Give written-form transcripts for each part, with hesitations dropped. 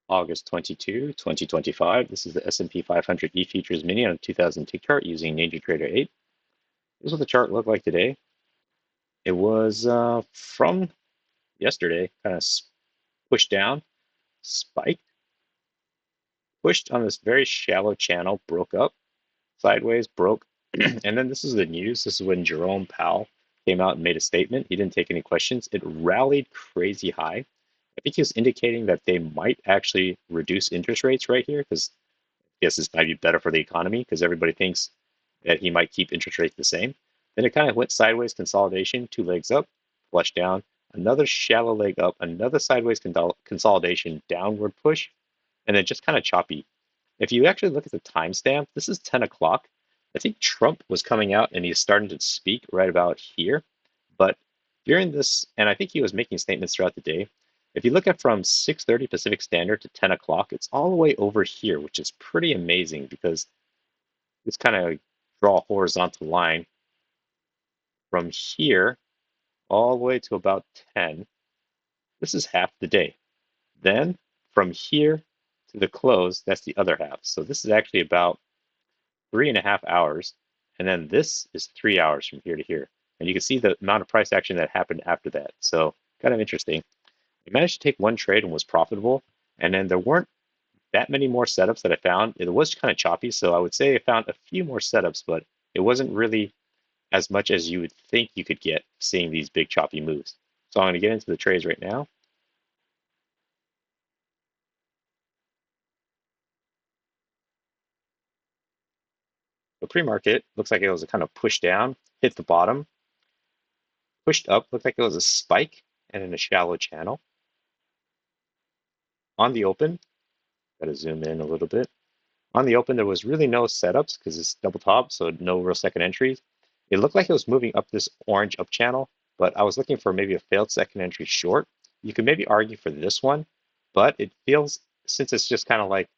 August 22, 2025. This is the S&P 500 E-Futures Mini on a 2000 tick chart using NinjaTrader 8. This is what the chart looked like today. It was from yesterday, kind of pushed down, spiked, pushed on this very shallow channel, broke up, sideways, broke. And then this is the news. This is when Jerome Powell came out and made a statement. He didn't take any questions. It rallied crazy high. I think he was indicating that they might actually reduce interest rates right here because I guess this might be better for the economy because everybody thinks that he might keep interest rates the same. Then it kind of went sideways consolidation, two legs up, flush down, another shallow leg up, another sideways consolidation, downward push, and then just kind of choppy. If you actually look at the timestamp, this is 10 o'clock. I think Trump was coming out and he's starting to speak right about here. But during this, and I think he was making statements throughout the day. If you look at from 6:30 Pacific Standard to 10 o'clock, it's all the way over here, which is pretty amazing because let's kind of draw a horizontal line from here all the way to about 10. This is half the day. Then from here to the close, that's the other half. So this is actually about 3.5 hours. And then this is 3 hours from here to here. And you can see the amount of price action that happened after that. So kind of interesting. I managed to take one trade and was profitable. And then there weren't that many more setups that I found. It was kind of choppy. So I would say I found a few more setups, but it wasn't really as much as you would think you could get seeing these big choppy moves. So I'm going to get into the trades right now. The pre-market looks like it was a kind of push down, hit the bottom, pushed up, looked like it was a spike and in a shallow channel. On the open, got to zoom in a little bit. On the open, there was really no setups because it's double top, so no real second entries. It looked like it was moving up this orange up channel, but I was looking for maybe a failed second entry short. You could maybe argue for this one, but it feels, since it's just kind of like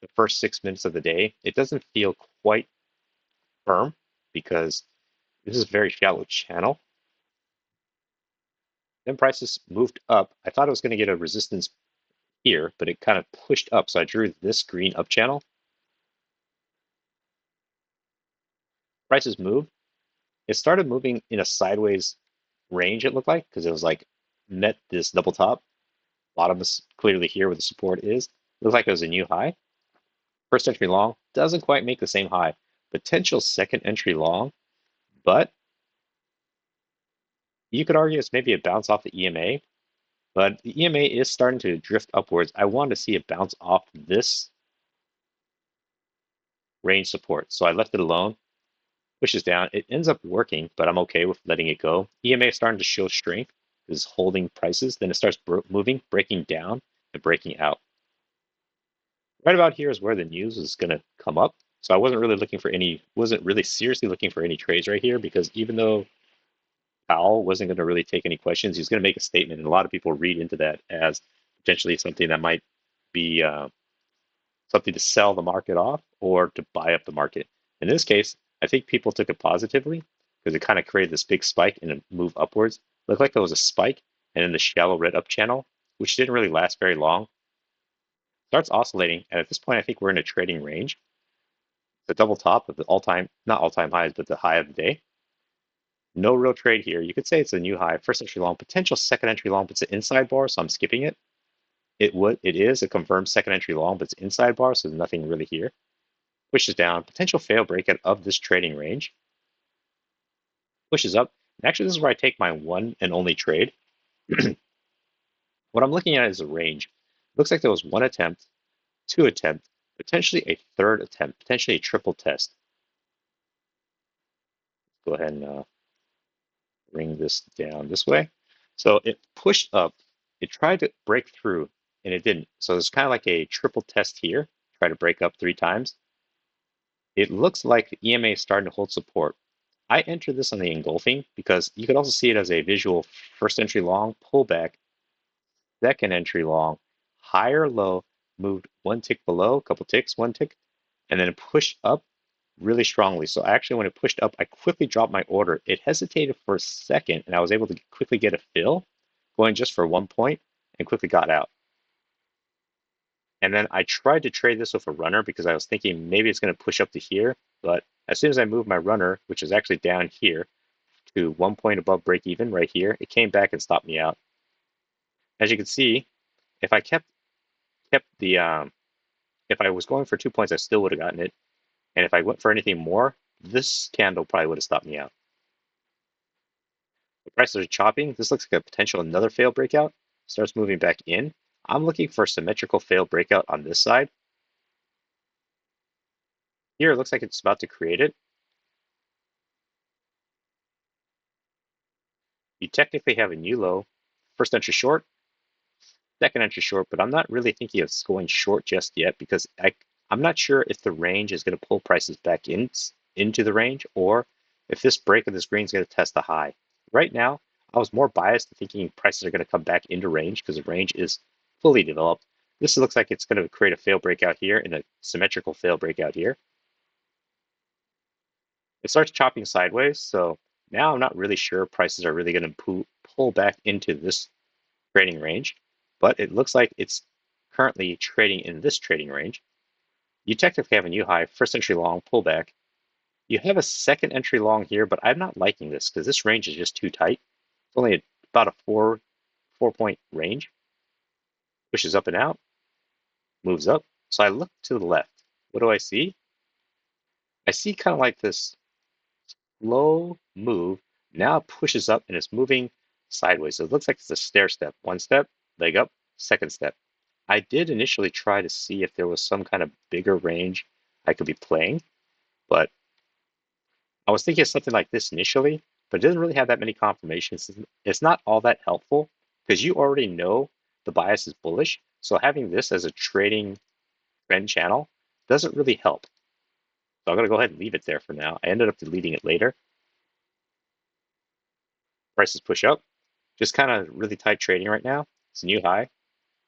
the first 6 minutes of the day, it doesn't feel quite firm because this is a very shallow channel. Then prices moved up. I thought it was going to get a resistance here, but it kind of pushed up. So I drew this green up channel. Prices moved. It started moving in a sideways range, it looked like, because it was like met this double top. Bottom is clearly here where the support is. Looks like it was a new high. First entry long doesn't quite make the same high. Potential second entry long, but you could argue it's maybe a bounce off the EMA. But the EMA is starting to drift upwards. I want to see it bounce off this range support. So I left it alone, pushes down. It ends up working, but I'm okay with letting it go. EMA is starting to show strength, is holding prices. Then it starts moving, breaking down and breaking out. Right about here is where the news is going to come up. So I wasn't really seriously looking for any trades right here because even though Powell wasn't going to really take any questions, he's going to make a statement. And a lot of people read into that as potentially something that might be something to sell the market off or to buy up the market. In this case, I think people took it positively because it kind of created this big spike and a move upwards. Looked like there was a spike and then the shallow red up channel, which didn't really last very long. Starts oscillating, and at this point, I think we're in a trading range. The double top of the all-time, not all-time highs, but the high of the day. No real trade here. You could say it's a new high, first entry long, potential second entry long, but it's an inside bar, so I'm skipping it. It is a confirmed second entry long, but it's inside bar, so there's nothing really here. Pushes down, potential fail breakout of this trading range. Pushes up. And actually, this is where I take my one and only trade. What I'm looking at is a range. Looks like there was one attempt, two attempts, potentially a third attempt, potentially a triple test. Go ahead and bring this down this way. So it pushed up. It tried to break through, and it didn't. So it's kind of like a triple test here. Try to break up 3 times. It looks like the EMA is starting to hold support. I entered this on the engulfing because you could also see it as a visual first entry long pullback, second entry long, higher low, moved 1 tick below, a couple ticks, 1 tick, and then it pushed up really strongly. So actually when it pushed up, I quickly dropped my order. It hesitated for a second and I was able to quickly get a fill, going just for 1 point and quickly got out. And then I tried to trade this with a runner because I was thinking maybe it's going to push up to here. But as soon as I moved my runner, which is actually down here to 1 point above break even right here, it came back and stopped me out. As you can see, if I kept the if I was going for 2 points, I still would have gotten it. And if I went for anything more, this candle probably would have stopped me out. The prices are chopping. This looks like a potential another failed breakout. Starts moving back in. I'm looking for a symmetrical failed breakout on this side. Here, it looks like it's about to create it. You technically have a new low. First entry short, second entry short, but I'm not really thinking of going short just yet because I'm not sure if the range is going to pull prices back into the range or if this break of this green is going to test the high. Right now, I was more biased to thinking prices are going to come back into range because the range is fully developed. This looks like it's going to create a fail breakout here and a symmetrical fail breakout here. It starts chopping sideways, so now I'm not really sure prices are really going to pull back into this trading range, but it looks like it's currently trading in this trading range. You technically have a new high, first entry long pullback. You have a second entry long here, but I'm not liking this because this range is just too tight. It's only about a four point range. Pushes up and out, moves up. So I look to the left. What do I see? I see kind of like this low move. Now it pushes up and it's moving sideways. So it looks like it's a stair step. One step, leg up, second step. I did initially try to see if there was some kind of bigger range I could be playing, but I was thinking of something like this initially, but it doesn't really have that many confirmations. It's not all that helpful because you already know the bias is bullish. So having this as a trading trend channel doesn't really help. So I'm going to go ahead and leave it there for now. I ended up deleting it later. Prices push up. Just kind of really tight trading right now. It's a new high.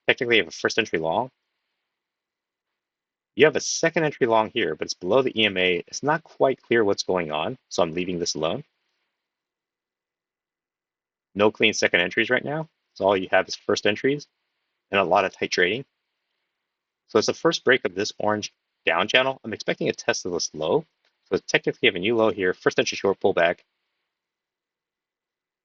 Technically, you have a first entry long. You have a second entry long here, but it's below the EMA. It's not quite clear what's going on, so I'm leaving this alone. No clean second entries right now. So all you have is first entries and a lot of tight trading. So it's the first break of this orange down channel. I'm expecting a test of this low. So technically you have a new low here, first entry short pullback.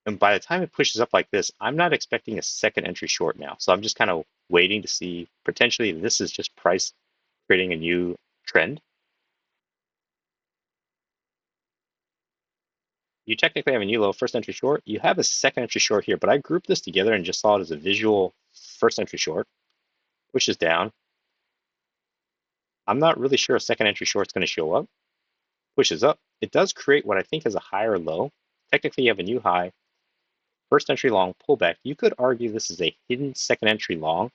And by the time it pushes up like this, I'm not expecting a second entry short now. So I'm just kind of waiting to see, potentially this is just price creating a new trend. You technically have a new low, first entry short. You have a second entry short here, but I grouped this together and just saw it as a visual first entry short, pushes down. I'm not really sure a second entry short is going to show up. Pushes up. It does create what I think is a higher low. Technically, you have a new high. First entry long pullback. You could argue this is a hidden second entry long.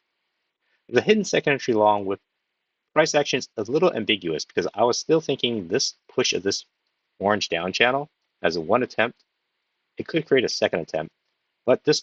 The hidden second entry long with price action is a little ambiguous because I was still thinking this push of this orange down channel as a one attempt. It could create a second attempt. But this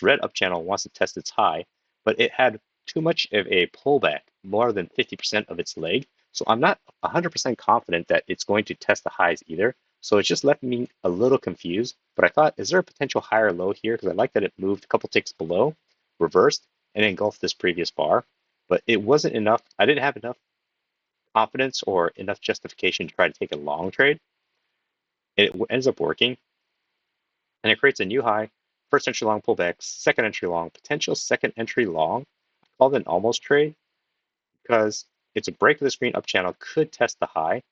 red up channel wants to test its high, but it had too much of a pullback, more than 50% of its leg. So I'm not 100% confident that it's going to test the highs either. So it just left me a little confused. But I thought, is there a potential higher low here? Because I like that it moved a couple ticks below, reversed, and engulfed this previous bar. But it wasn't enough. I didn't have enough confidence or enough justification to try to take a long trade. It ends up working, and it creates a new high. First entry long pullback, second entry long, potential second entry long. I call it an almost trade because it's a break of the screen up channel, could test the high.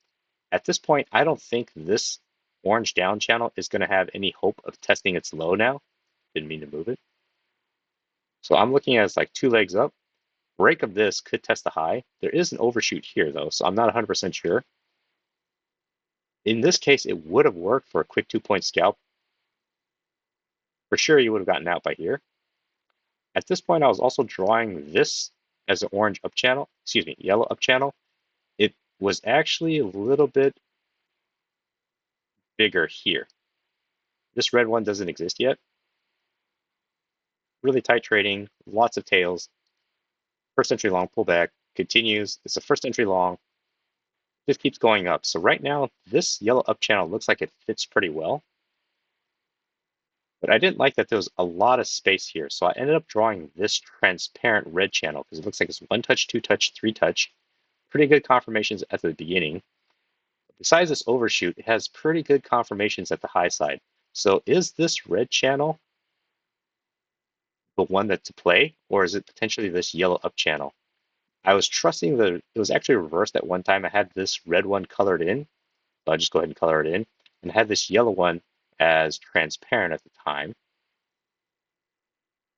At this point, I don't think this orange down channel is going to have any hope of testing its low now. Didn't mean to move it. So I'm looking at it as like two legs up. Break of this could test the high. There is an overshoot here though, so I'm not 100% sure. In this case, it would have worked for a quick 2-point scalp. For sure, you would have gotten out by here. At this point, I was also drawing this as an orange up channel, excuse me, yellow up channel. It was actually a little bit bigger here. This red one doesn't exist yet. Really tight trading, lots of tails. First entry long pullback continues. It's a first entry long. Just keeps going up. So right now, this yellow up channel looks like it fits pretty well. But I didn't like that there was a lot of space here. So I ended up drawing this transparent red channel because it looks like it's one touch, two touch, three touch. Pretty good confirmations at the beginning. Besides this overshoot, it has pretty good confirmations at the high side. So is this red channel the one that to play, or is it potentially this yellow up channel? I was trusting that it was actually reversed at one time. I had this red one colored in. So I'll just go ahead and color it in, and had this yellow one as transparent at the time,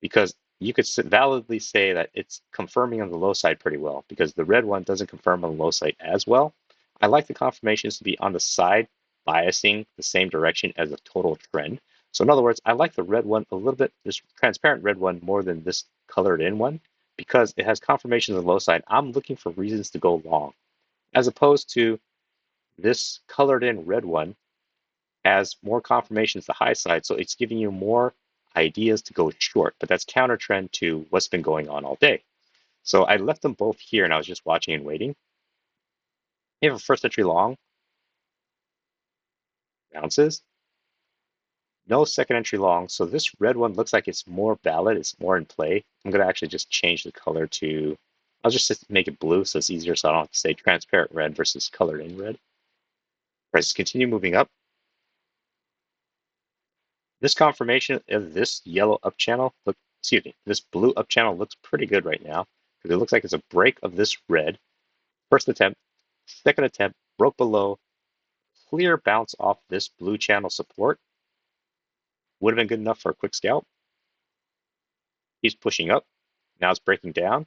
because you could validly say that it's confirming on the low side pretty well, because the red one doesn't confirm on the low side as well. I like the confirmations to be on the side, biasing the same direction as the total trend. So in other words, I like the red one a little bit, this transparent red one, more than this colored in one, because it has confirmations on the low side. I'm looking for reasons to go long, as opposed to this colored in red one has more confirmations the high side, so it's giving you more ideas to go short, but that's counter trend to what's been going on all day. So I left them both here and I was just watching and waiting. You have a first entry long, bounces, no second entry long. So this red one looks like it's more valid, it's more in play. I'm gonna actually just change the color to, I'll just make it blue so it's easier so I don't have to say transparent red versus colored in red. Prices continue moving up. This confirmation of this yellow up channel, this blue up channel looks pretty good right now because it looks like it's a break of this red. First attempt, second attempt, broke below, clear bounce off this blue channel support. Would have been good enough for a quick scalp. He's pushing up. Now it's breaking down.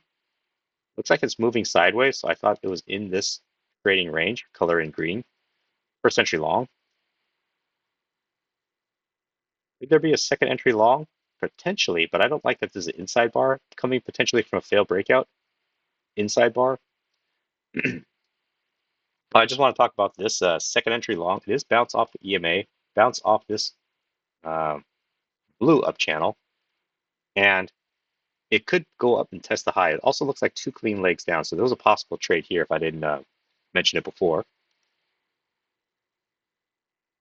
Looks like it's moving sideways, so I thought it was in this trading range, color in green. First entry long. Could there be a second entry long? Potentially, but I don't like that there's an inside bar coming potentially from a failed breakout. Inside bar. I just want to talk about this second entry long. It is bounce off the EMA, bounce off this uh, blue up channel, and it could go up and test the high. It also looks like two clean legs down, so there was a possible trade here if I didn't mention it before.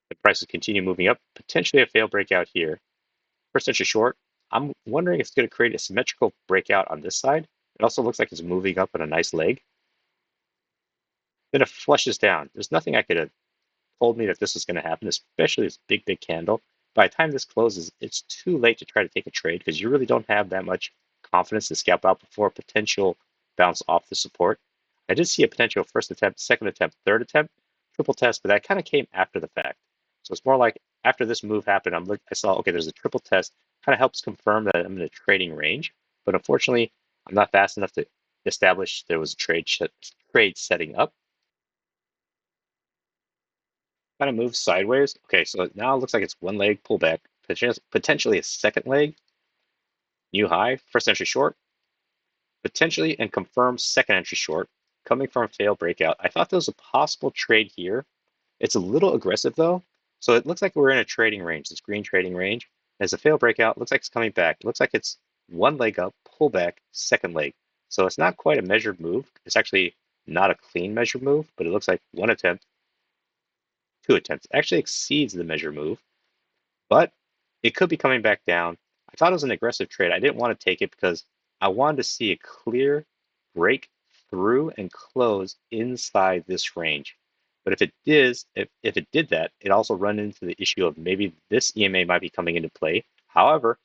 The prices continue moving up, potentially a failed breakout here. First entry short. I'm wondering if it's going to create a symmetrical breakout on this side. It also looks like it's moving up in a nice leg. Then it flushes down. There's nothing I could have told me that this was going to happen, especially this big, big candle. By the time this closes, it's too late to try to take a trade because you really don't have that much confidence to scalp out before a potential bounce off the support. I did see a potential first attempt, second attempt, third attempt, triple test, but that kind of came after the fact. So it's more like after this move happened, I saw, okay, there's a triple test, kind of helps confirm that I'm in a trading range. But unfortunately, I'm not fast enough to establish there was a trade setting up. Kind of moves sideways. Okay, so now it looks like it's one leg pullback, potentially a second leg, new high, first entry short, potentially and confirmed second entry short, coming from a failed breakout. I thought there was a possible trade here. It's a little aggressive though. So it looks like we're in a trading range, this green trading range. As a failed breakout, looks like it's coming back. It looks like it's one leg up, pullback, second leg. So it's not quite a measured move. It's actually not a clean measured move, but it looks like one attempt, two attempts. It actually exceeds the measure move, but it could be coming back down. I thought it was an aggressive trade. I didn't want to take it because I wanted to see a clear break through and close inside this range. But if it did that, it also run into the issue of maybe this EMA might be coming into play. However,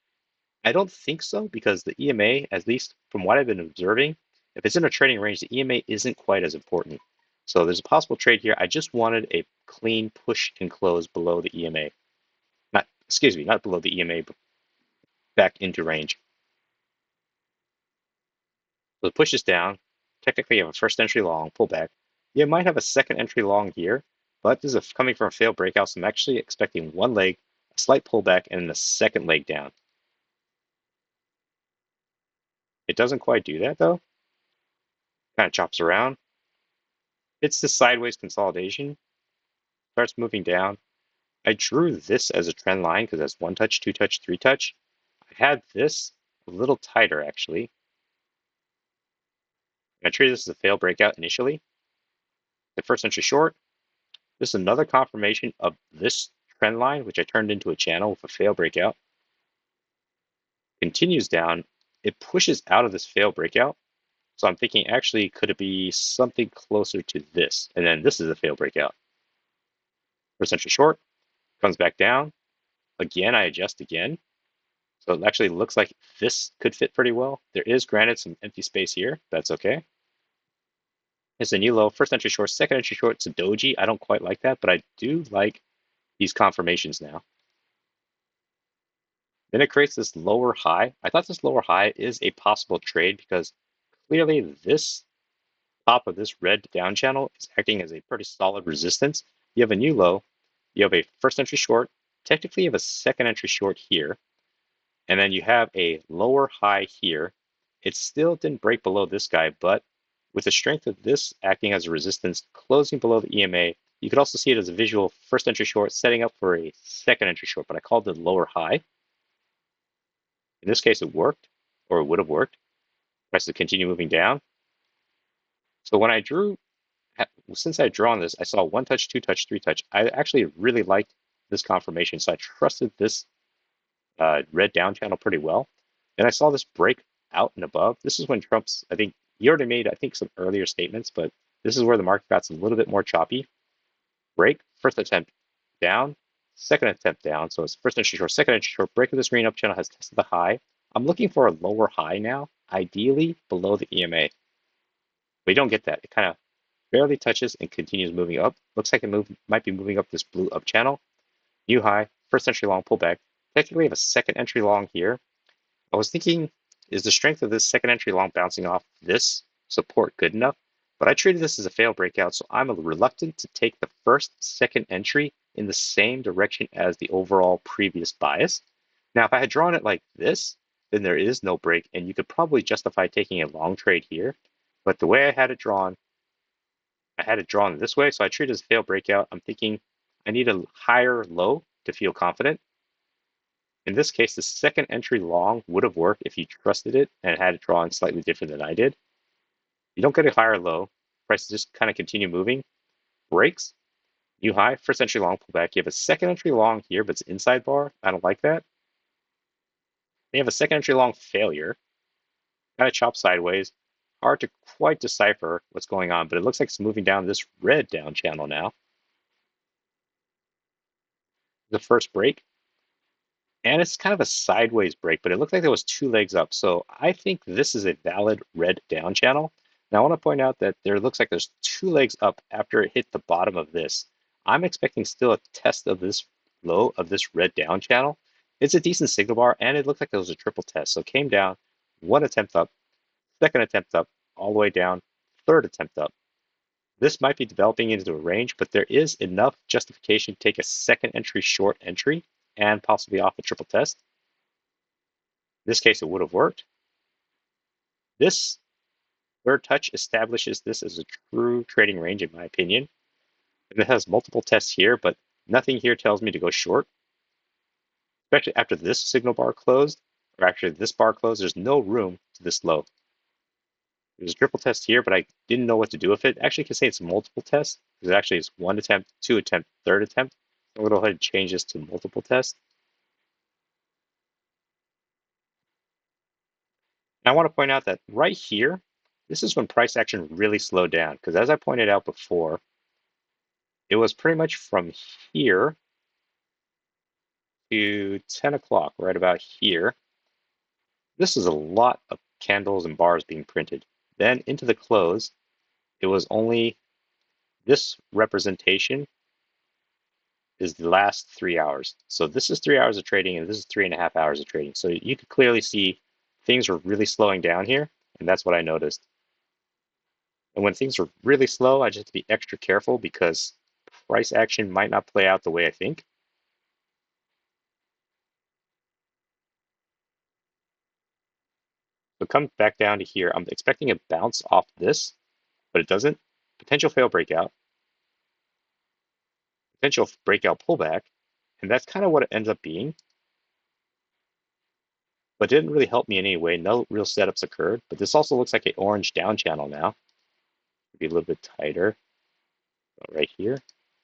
I don't think so because the EMA, at least from what I've been observing, if it's in a trading range, the EMA isn't quite as important. So there's a possible trade here. I just wanted a clean push and close below the EMA. Not below the EMA, but back into range. So it pushes down. Technically, you have a first entry long, pullback. You might have a second entry long here, but this is coming from a failed breakout, so I'm actually expecting one leg, a slight pullback, and then a second leg down. It doesn't quite do that, though. Kind of chops around. It's the sideways consolidation. Starts moving down. I drew this as a trend line because that's one touch, two touch, three touch. I had this a little tighter, actually. I treated this as a failed breakout initially. The first entry short. This is another confirmation of this trend line, which I turned into a channel with a failed breakout. continues down, it pushes out of this failed breakout. So I'm thinking, actually, could it be something closer to this? And then this is a failed breakout. First entry short, comes back down. Again, I adjust again. So it actually looks like this could fit pretty well. There is, granted, some empty space here. That's okay. It's a new low. First entry short, second entry short. It's a doji. I don't quite like that, but I do like these confirmations now. Then it creates this lower high. I thought this lower high is a possible trade because clearly this top of this red down channel is acting as a pretty solid resistance. You have a new low. You have a first entry short. Technically, you have a second entry short here. And then you have a lower high here. It still didn't break below this guy, but with the strength of this acting as a resistance, closing below the EMA, you could also see it as a visual first entry short setting up for a second entry short, but I called it lower high. In this case, it worked, or it would have worked. Price to continue moving down. So when I drew, since I drew on this, I saw one touch, two touch, three touch. I actually really liked this confirmation, so I trusted this red down channel pretty well. Then I saw this break out and above. This is when Trump's, I think, he already made, I think, some earlier statements, but this is where the market got a little bit more choppy. Break, first attempt down, second attempt down. So it's first entry short, second entry short, break of this green up channel has tested the high. I'm looking for a lower high now, ideally below the EMA. We don't get that. It kind of barely touches and continues moving up. Looks like it might be moving up this blue up channel. New high, first entry long pullback. Technically, we have a second entry long here. I was thinking, is the strength of this second entry long bouncing off this support good enough? But I treated this as a failed breakout, so I'm reluctant to take the first, second entry in the same direction as the overall previous bias. Now, if I had drawn it like this, then there is no break, and you could probably justify taking a long trade here. But the way I had it drawn this way, so I treat it as a failed breakout. I'm thinking I need a higher low to feel confident. In this case, the second entry long would have worked if you trusted it and had it drawn slightly different than I did. You don't get a higher low. Prices just kind of continue moving. Breaks, new high, first entry long pullback. You have a second entry long here, but it's inside bar. I don't like that. They have a second entry long failure. Kind of chop sideways. Hard to quite decipher what's going on, but it looks like it's moving down this red down channel now. The first break. And it's kind of a sideways break, but it looked like there was two legs up. So I think this is a valid red down channel. Now I want to point out that there looks like there's two legs up after it hit the bottom of this. I'm expecting still a test of this low of this red down channel. It's a decent signal bar, and it looked like it was a triple test. So it came down, one attempt up, second attempt up, all the way down, third attempt up. This might be developing into a range, but there is enough justification to take a second entry short entry and possibly off a triple test. In this case, it would have worked. This third touch establishes this as a true trading range, in my opinion. And it has multiple tests here, but nothing here tells me to go short. Especially after this signal bar closed, or actually this bar closed, there's no room to this low. There's a triple test here, but I didn't know what to do with it. Actually, I can say it's multiple tests, because actually it's one attempt, two attempt, third attempt. I'm going to go ahead and change this to multiple tests. And I want to point out that right here, this is when price action really slowed down, because as I pointed out before, it was pretty much from here to 10 o'clock, right about here. This is a lot of candles and bars being printed. Then into the close, it was only this representation is the last 3 hours. So this is 3 hours of trading, and this is 3.5 hours of trading. So you could clearly see things were really slowing down here, and that's what I noticed. And when things are really slow, I just have to be extra careful because price action might not play out the way I think. So come back down to here. I'm expecting a bounce off this, but it doesn't. Potential fail breakout. Potential breakout pullback. And that's kind of what it ends up being. But it didn't really help me in any way. No real setups occurred. But this also looks like an orange down channel now. Be a little bit tighter. Right here.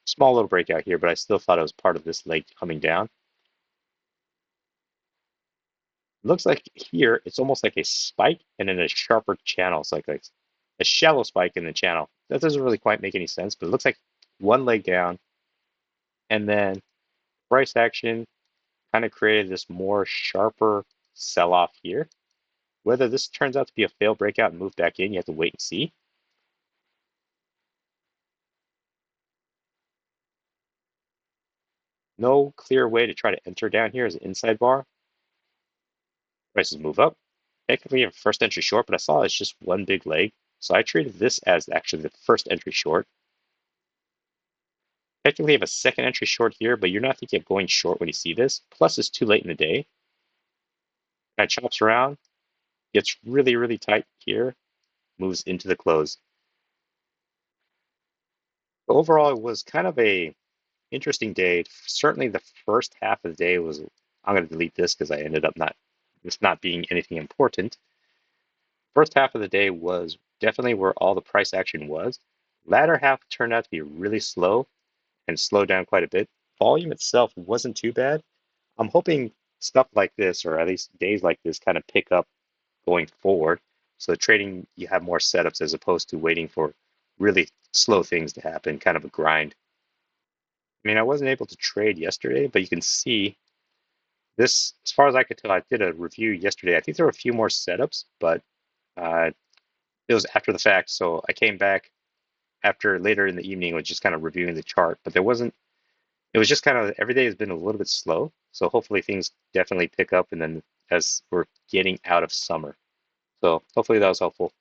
Small little breakout here, but I still thought it was part of this leg coming down. Looks like here it's almost like a spike and then a sharper channel. It's like a shallow spike in the channel. That doesn't really quite make any sense, but it looks like one leg down, and then price action kind of created this more sharper sell-off here. Whether this turns out to be a failed breakout and move back in, you have to wait and see. No clear way to try to enter down here as an inside bar. Prices move up. Technically, a first entry short, but I saw it's just one big leg. So I treated this as actually the first entry short. Technically, you have a second entry short here, but you're not thinking of going short when you see this. Plus, it's too late in the day. Kind of chops around, gets really, really tight here, moves into the close. But overall, it was kind of a interesting day. Certainly, the first half of the day was. I'm going to delete this because I ended up not being anything important. First half of the day was definitely where all the price action was. Latter half turned out to be really slow and slowed down quite a bit. Volume itself wasn't too bad. I'm hoping stuff like this, or at least days like this, kind of pick up going forward. So trading, you have more setups as opposed to waiting for really slow things to happen, kind of a grind. I mean, I wasn't able to trade yesterday, but you can see this, as far as I could tell, I did a review yesterday. I think there were a few more setups, but uh, it was after the fact. So I came back after later in the evening, was just kind of reviewing the chart, but there wasn't, it was just kind of every day has been a little bit slow. So hopefully things definitely pick up and then as we're getting out of summer. So hopefully that was helpful.